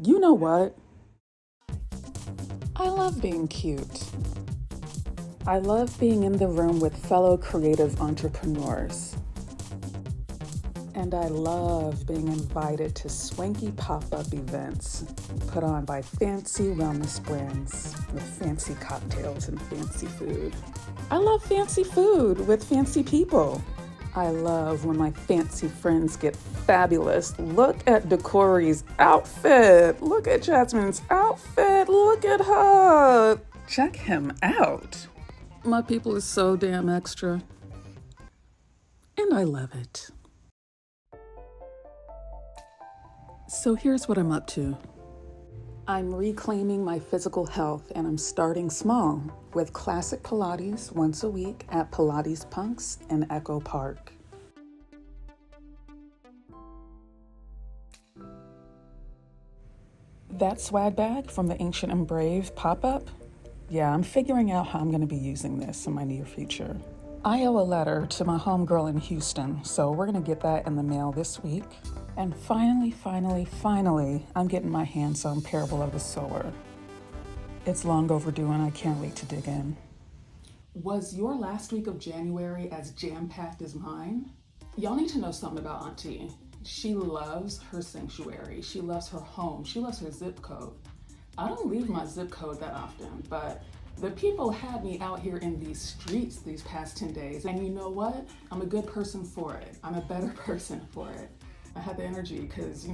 You know what? I love being cute. I love being in the room with fellow creative entrepreneurs. And I love being invited to swanky pop-up events put on by fancy wellness brands with fancy cocktails and fancy food. I love fancy food with fancy people. I love when my fancy friends get fabulous. Look at Decori's outfit. Look at Jasmine's outfit. Look at her. Check him out. My people is so damn extra. And I love it. So here's what I'm up to. I'm reclaiming my physical health and I'm starting small with classic Pilates once a week at Pilates Punx in Echo Park. That swag bag from the Ancient and Brave pop-up? Yeah, I'm figuring out how I'm going to be using this in my near future. I owe a letter to my homegirl in Houston, so we're going to get that in the mail this week. And finally, I'm getting my hands on Parable of the Sower. It's long overdue and I can't wait to dig in. Was your last week of January as jam-packed as mine? Y'all need to know something about Auntie. She loves her sanctuary. She loves her home. She loves her zip code. I don't leave my zip code that often, but the people had me out here in these streets these past 10 days. And you know what? I'm a good person for it. I'm a better person for it. I had the energy because,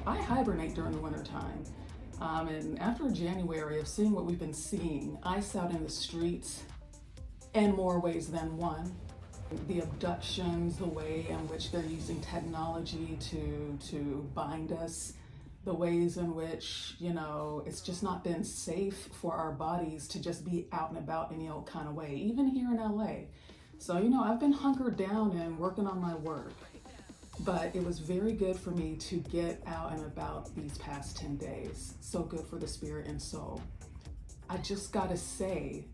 I hibernate during the winter time. And after January of seeing what we've been seeing, ice out in the streets in more ways than one. The abductions, the way in which they're using technology to bind us, the ways in which, it's just not been safe for our bodies to just be out and about any old kind of way, even here in LA. So, I've been hunkered down and working on my work. But it was very good for me to get out and about these past 10 days. So good for the spirit and soul. I just gotta say,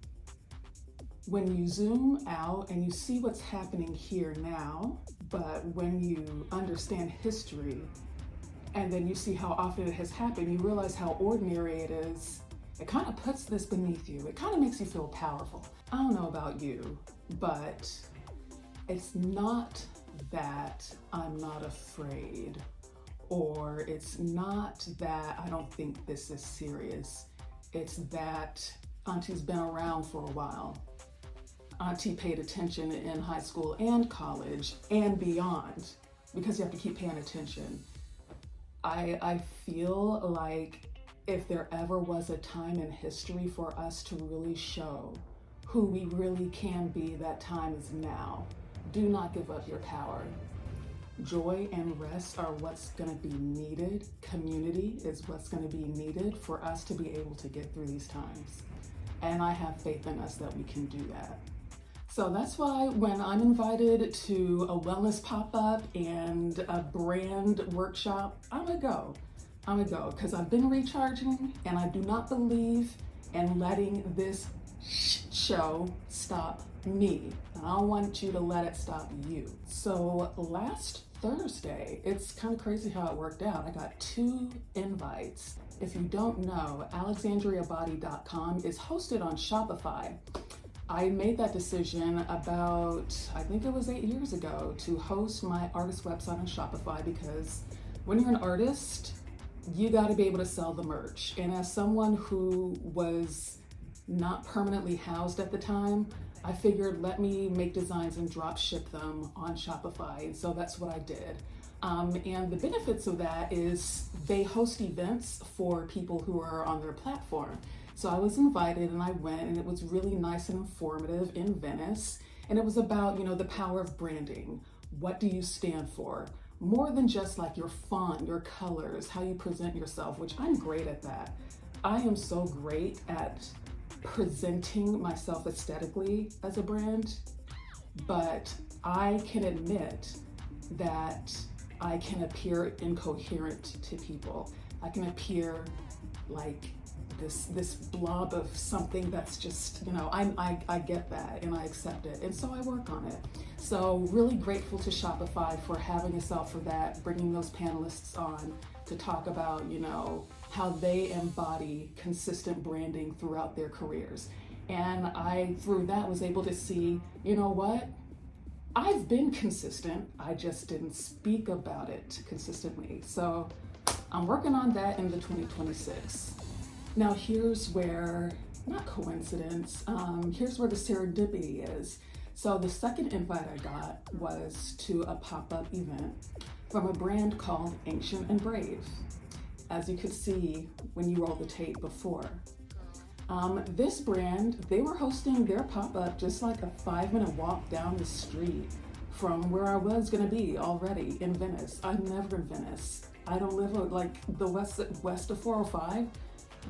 when you zoom out and you see what's happening here now, but when you understand history and then you see how often it has happened, you realize how ordinary it is. It kind of puts this beneath you. It kind of makes you feel powerful. I don't know about you, but it's not that I'm not afraid, or it's not that I don't think this is serious. It's that Auntie's been around for a while. Auntie paid attention in high school and college and beyond, because you have to keep paying attention. I feel like if there ever was a time in history for us to really show who we really can be, that time is now. Do not give up your power. Joy and rest are what's going to be needed. Community is what's going to be needed for us to be able to get through these times. And I have faith in us that we can do that. So that's why when I'm invited to a wellness pop-up and a brand workshop, I'm gonna go because I've been recharging and I do not believe in letting this show stop me. And I don't want you to let it stop you. So last Thursday, it's kind of crazy how it worked out. I got 2 invites. If you don't know, alexandriabody.com is hosted on Shopify. I made that decision about, I think it was 8 years ago, to host my artist website on Shopify, because when you're an artist, you got to be able to sell the merch. And as someone who was not permanently housed at the time, I figured let me make designs and drop ship them on Shopify. And so that's what I did. And the benefits of that is they host events for people who are on their platform. So I was invited and I went, and it was really nice and informative in Venice. And it was about, the power of branding. What do you stand for? More than just like your font, your colors, how you present yourself, which I'm great at that. I am so great at presenting myself aesthetically as a brand, but I can admit that I can appear incoherent to people. I can appear like this blob of something that's just, I get that and I accept it. And so I work on it. So really grateful to Shopify for having us out for that, bringing those panelists on to talk about, how they embody consistent branding throughout their careers. And I, through that, was able to see, you know what? I've been consistent, I just didn't speak about it consistently. So I'm working on that in the 2026. Now here's where, not coincidence, here's where the serendipity is. So the second invite I got was to a pop-up event from a brand called Ancient and Brave. As you could see when you rolled the tape before. This brand, they were hosting their pop-up just like a 5-minute walk down the street from where I was gonna be already in Venice. I'm never in Venice. I don't live like the west of 405.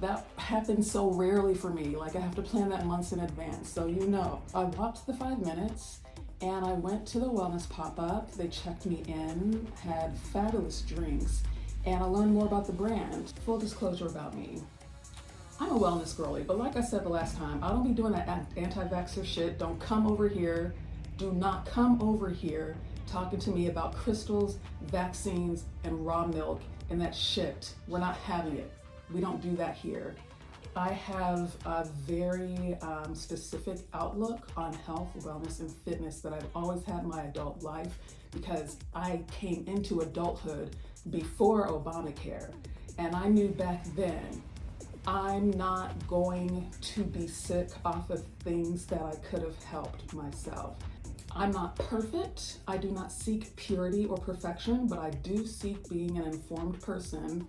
That happens so rarely for me. Like I have to plan that months in advance. So you know, I walked the 5 minutes and I went to the wellness pop-up. They checked me in, had fabulous drinks, and I learned more about the brand. Full disclosure about me. I'm a wellness girly, but like I said the last time, I don't be doing that anti-vaxxer shit. Don't come over here. Do not come over here talking to me about crystals, vaccines, and raw milk and that shit. We're not having it. We don't do that here. I have a very specific outlook on health, wellness, and fitness that I've always had in my adult life because I came into adulthood before Obamacare. And I knew back then, I'm not going to be sick off of things that I could have helped myself. I'm not perfect. I do not seek purity or perfection, but I do seek being an informed person.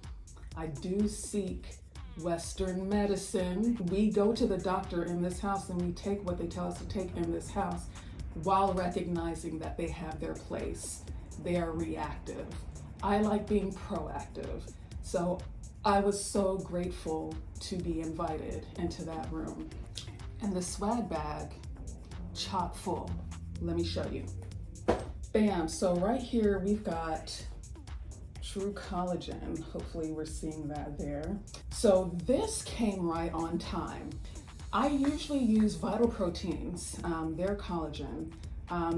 I do seek Western medicine. We go to the doctor in this house and we take what they tell us to take in this house while recognizing that they have their place. They are reactive. I like being proactive. So I was so grateful to be invited into that room. And the swag bag, chock full. Let me show you. Bam, so right here we've got True Collagen. Hopefully we're seeing that there. So this came right on time. I usually use Vital Proteins, their collagen.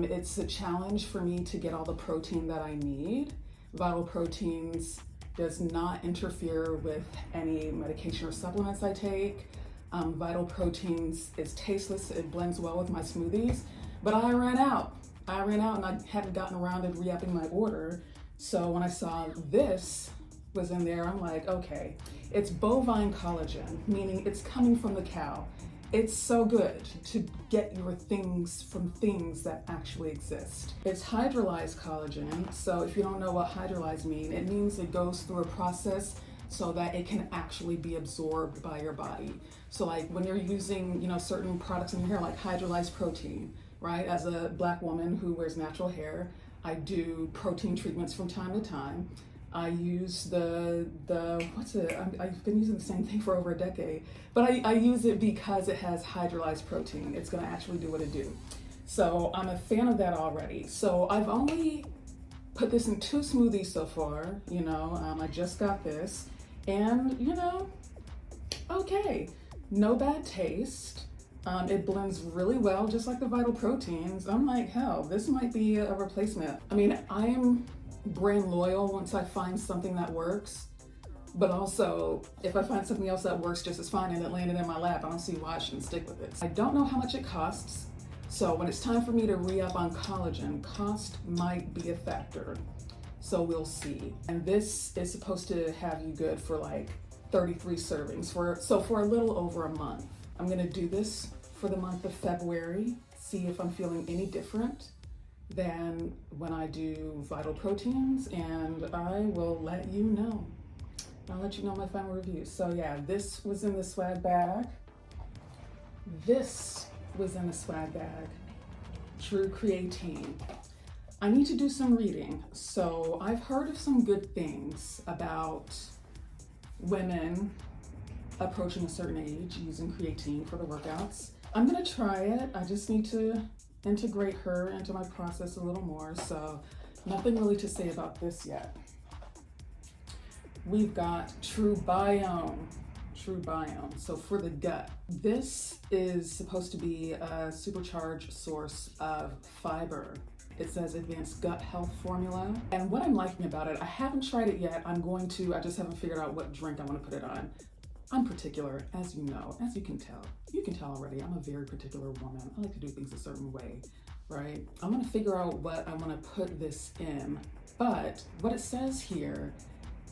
It's a challenge for me to get all the protein that I need. Vital Proteins does not interfere with any medication or supplements I take. Vital Proteins is tasteless, it blends well with my smoothies, but I ran out and I hadn't gotten around to re-upping my order. So when I saw this was in there, I'm like, okay, it's bovine collagen, meaning it's coming from the cow. It's so good to get your things from things that actually exist. It's hydrolyzed collagen. So if you don't know what hydrolyzed means, it means it goes through a process so that it can actually be absorbed by your body. So like when you're using, certain products in your hair, like hydrolyzed protein, right? As a Black woman who wears natural hair, I do protein treatments from time to time. I use I've been using the same thing for over a decade, but I use it because it has hydrolyzed protein. It's gonna actually do what it do. So I'm a fan of that already. So I've only put this in 2 smoothies so far, I just got this and okay, no bad taste. It blends really well, just like the Vital Proteins. I'm like, hell, this might be a replacement. I mean, I am brand loyal once I find something that works, but also if I find something else that works just as fine and it landed in my lap, I don't see why I shouldn't stick with it. I don't know how much it costs, so when it's time for me to re-up on collagen, cost might be a factor, so we'll see. And this is supposed to have you good for like 33 servings, for a little over a month. I'm gonna do this for the month of February, see if I'm feeling any different than when I do Vital Proteins, and I will let you know. I'll let you know my final review. So yeah, this was in the swag bag. This was in the swag bag. True Creatine. I need to do some reading. So I've heard of some good things about women approaching a certain age using creatine for the workouts. I'm gonna try it. I just need to integrate her into my process a little more, so nothing really to say about this yet. We've got True Biome. So for the gut, this is supposed to be a supercharged source of fiber. It says Advanced Gut Health Formula. And what I'm liking about it, I haven't tried it yet. I just haven't figured out what drink I want to put it on. I'm particular, as you know, as you can tell. You can tell already, I'm a very particular woman. I like to do things a certain way, right? I'm gonna figure out what I wanna put this in. But what it says here,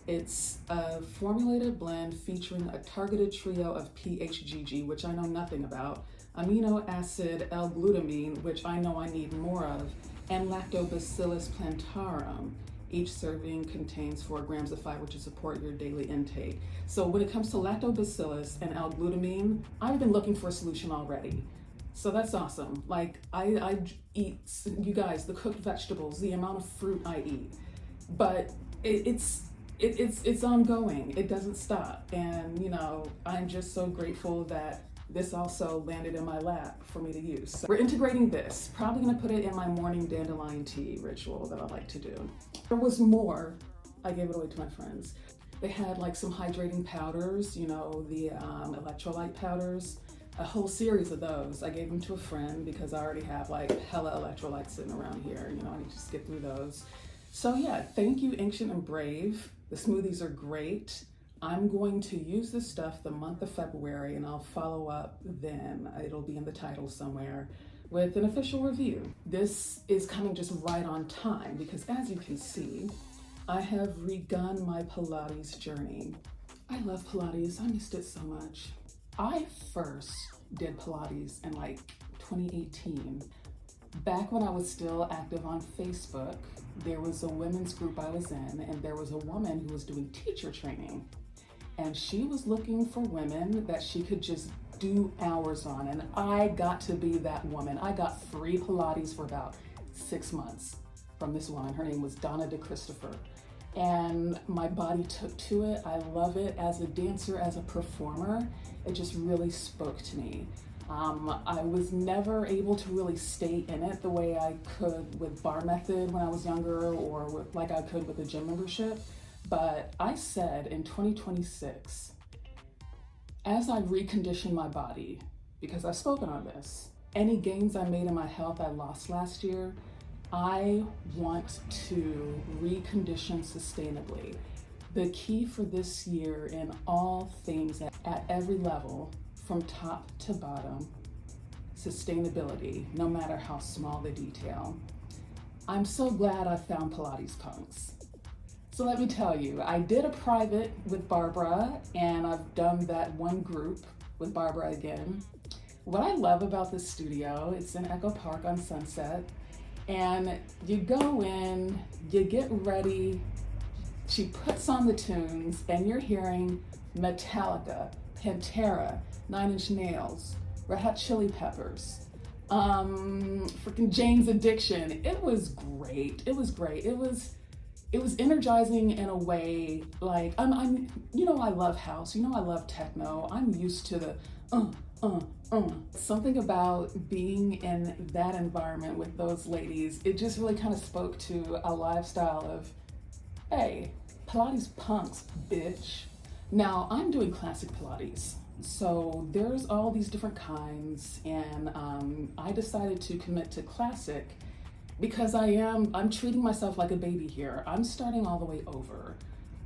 it's a formulated blend featuring a targeted trio of PHGG, which I know nothing about, amino acid L-glutamine, which I know I need more of, and Lactobacillus plantarum. Each serving contains 4 grams of fiber to support your daily intake. So when it comes to lactobacillus and L-glutamine, I've been looking for a solution already. So that's awesome. Like I eat, you guys, the cooked vegetables, the amount of fruit I eat, but it's ongoing. It doesn't stop. And you know, I'm just so grateful that this also landed in my lap for me to use. So we're integrating this. Probably gonna put it in my morning dandelion tea ritual that I like to do. There was more. I gave it away to my friends. They had like some hydrating powders, you know, the electrolyte powders, a whole series of those. I gave them to a friend because I already have like hella electrolytes sitting around here. You know, I need to skip through those. So yeah, thank you, Ancient and Brave. The smoothies are great. I'm going to use this stuff the month of February and I'll follow up then. It'll be in the title somewhere with an official review. This is coming just right on time because as you can see, I have begun my Pilates journey. I love Pilates, I missed it so much. I first did Pilates in like 2018. Back when I was still active on Facebook, there was a women's group I was in and there was a woman who was doing teacher training. And she was looking for women that she could just do hours on. And I got to be that woman. I got free Pilates for about 6 months from this woman. Her name was Donna DeChristopher. And my body took to it. I love it as a dancer, as a performer. It just really spoke to me. I was never able to really stay in it the way I could with bar method when I was younger or like I could with a gym membership. But I said in 2026, as I reconditioned my body, because I've spoken on this, any gains I made in my health I lost last year, I want to recondition sustainably. The key for this year in all things at every level, from top to bottom, sustainability, no matter how small the detail. I'm so glad I found Pilates Punx. So let me tell you, I did a private with Barbara and I've done that one group with Barbara again. What I love about this studio, it's in Echo Park on Sunset, and you go in, you get ready, she puts on the tunes and you're hearing Metallica, Pantera, 9 Inch Nails, Red Hot Chili Peppers, freaking Jane's Addiction. It was great, it was great. It was energizing in a way, like, I'm, you know, I love house, you know, I love techno. I'm used to the, Something about being in that environment with those ladies, it just really kind of spoke to a lifestyle of, hey, Pilates Punx, bitch. Now, I'm doing classic Pilates. So there's all these different kinds, and I decided to commit to classic because I'm treating myself like a baby here. I'm starting all the way over.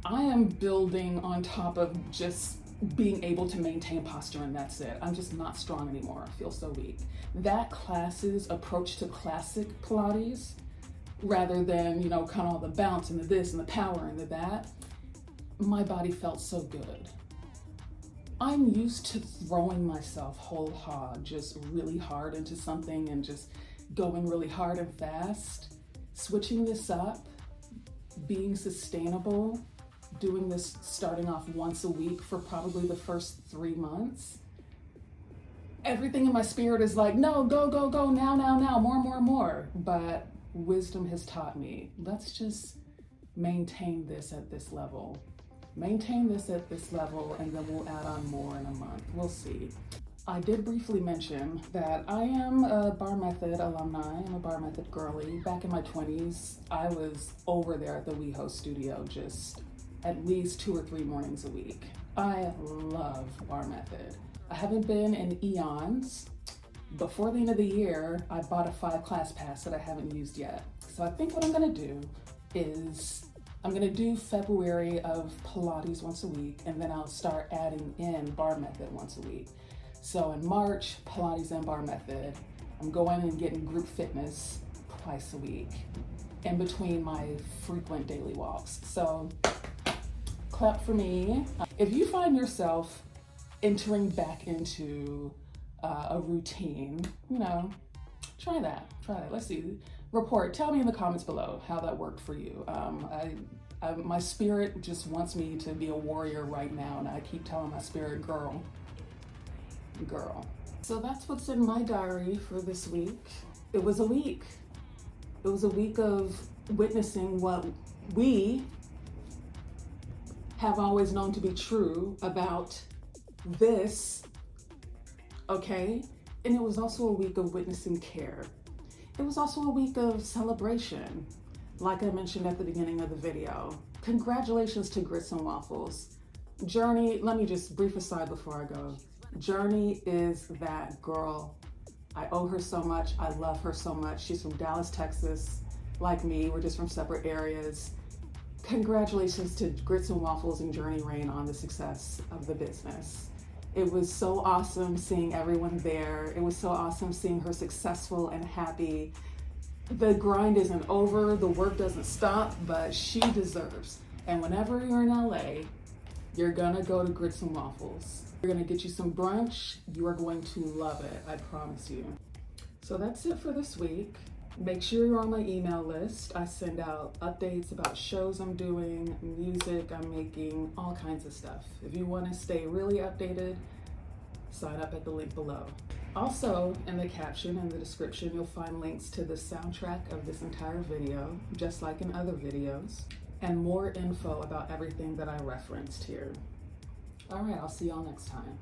I am building on top of just being able to maintain posture and that's it. I'm just not strong anymore. I feel so weak. That class's approach to classic Pilates, rather than, you know, kind of all the bounce and the this and the power and the that, my body felt so good. I'm used to throwing myself whole hog, just really hard into something and just going really hard and fast. Switching this up, being sustainable, doing this starting off once a week for probably the first 3 months. Everything in my spirit is like, no, go, go, go, now, more. But wisdom has taught me, let's just maintain this at this level. Maintain this at this level, and then we'll add on more in a month. We'll see. I did briefly mention that I am a Bar Method alumni. I'm a Bar Method girly. Back in my 20s, I was over there at the WeHo studio just at least 2 or 3 mornings a week. I love Bar Method. I haven't been in eons, before the end of the year, I bought a 5-class pass that I haven't used yet. So I think what I'm gonna do is I'm gonna do February of Pilates once a week, and then I'll start adding in bar method once a week. So in March, Pilates and bar method. I'm going and getting group fitness twice a week in between my frequent daily walks. So clap for me. If you find yourself entering back into a routine, try that. Let's see. Report. Tell me in the comments below how that worked for you. My spirit just wants me to be a warrior right now, and I keep telling my spirit, girl. So that's what's in my diary for this week. It was a week. It was a week of witnessing what we have always known to be true about this, okay? And it was also a week of witnessing care. It was also a week of celebration, like I mentioned at the beginning of the video. Congratulations to Gritz N Wafflez. Journey, let me just brief aside before I go. Journey is that girl. I owe her so much. I love her so much. She's from Dallas, Texas. Like me, we're just from separate areas. Congratulations to Gritz N Wafflez and Journey Rain on the success of the business. It was so awesome seeing everyone there. It was so awesome seeing her successful and happy. The grind isn't over, the work doesn't stop, but she deserves. And whenever you're in LA, you're gonna go to Gritz N Wafflez. You're gonna get you some brunch. You are going to love it, I promise you. So that's it for this week. Make sure you're on my email list. I send out updates about shows I'm doing, music I'm making, all kinds of stuff. If you want to stay really updated, sign up at the link below. Also, in the caption and the description, you'll find links to the soundtrack of this entire video, just like in other videos, and more info about everything that I referenced here. All right, I'll see y'all next time.